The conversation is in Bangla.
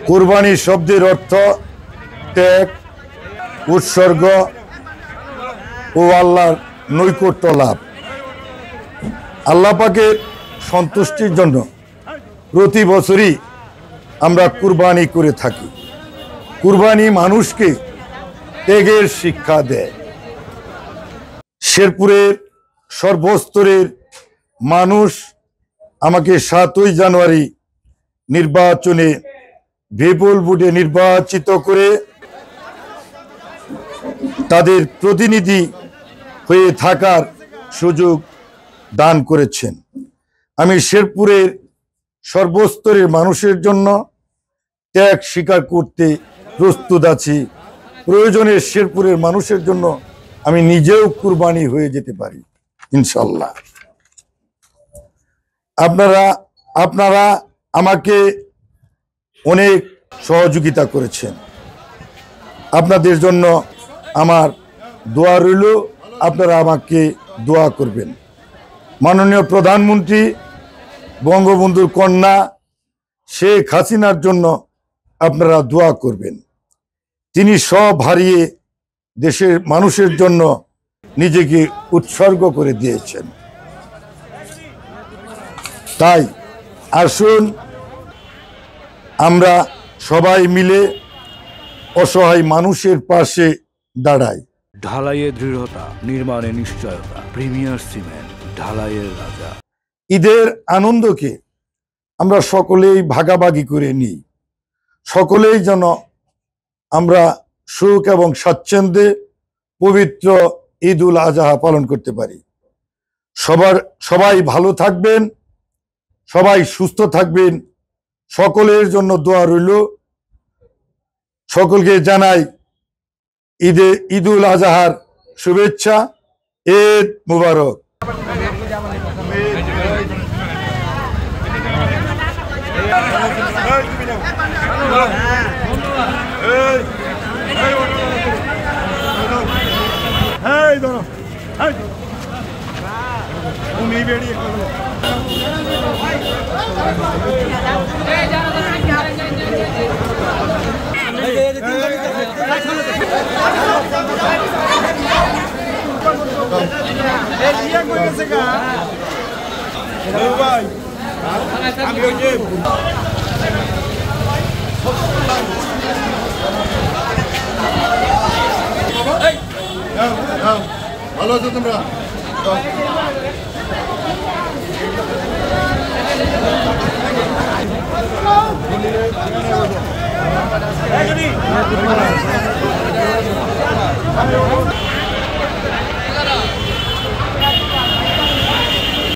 কুরবানি শব্দের অর্থ ত্যাগ, উৎসর্গ ও আল্লাহর নৈকট্য লাভ। আল্লাহ পাকের সন্তুষ্টির জন্য প্রতি বছরই আমরা কুরবানি করে থাকি। কুরবানি মানুষকে ত্যাগের শিক্ষা দেয়। শেরপুরের সর্বস্তরের মানুষ আমাকে 7ই জানুয়ারি নির্বাচনে বিপুল ভোটে নির্বাচিত করে তাদের প্রতিনিধি হয়ে থাকার সুযোগ দান করেছেন। আমি শেরপুরের সর্বস্তরের মানুষের জন্য ত্যাগ স্বীকার করতে প্রস্তুত আছি। প্রয়োজনে শেরপুরের মানুষের জন্য আমি নিজেও কুরবানি হয়ে যেতে পারি ইনশাল্লাহ। আপনারা আমাকে অনেক সহযোগিতা করেছেন। আপনাদের জন্য আমার দোয়া রইল, আপনারা আমাকে দোয়া করবেন। মাননীয় প্রধানমন্ত্রী বঙ্গবন্ধুর কন্যা শেখ হাসিনার জন্য আপনারা দোয়া করবেন। তিনি সব হারিয়ে দেশের মানুষের জন্য নিজেকে উৎসর্গ করে দিয়েছেন। তাই আসুন আমরা সবাই মিলে অসহায় মানুষের পাশে দাঁড়াই। ঢালাইয়ে দৃঢ়তা, নির্মাণে নিশ্চয়তা। প্রিমিয়ার সিমেন্ট, ঢালাইয়ের রাজা। ঈদের আনন্দকে আমরা সকলেই ভাগাভাগি করে নিই। সকলেই যেন আমরা সুখ এবং স্বাচ্ছন্দ্যে পবিত্র ঈদ উল আজহা পালন করতে পারি। সবাই ভালো থাকবেন, সবাই সুস্থ থাকবেন। সকলের জন্য দোয়া রইল। সকলকে জানাই ঈদ উল আজহার শুভেচ্ছা। ঈদ মুবারক। ভালো আছো তোমরা? Hey,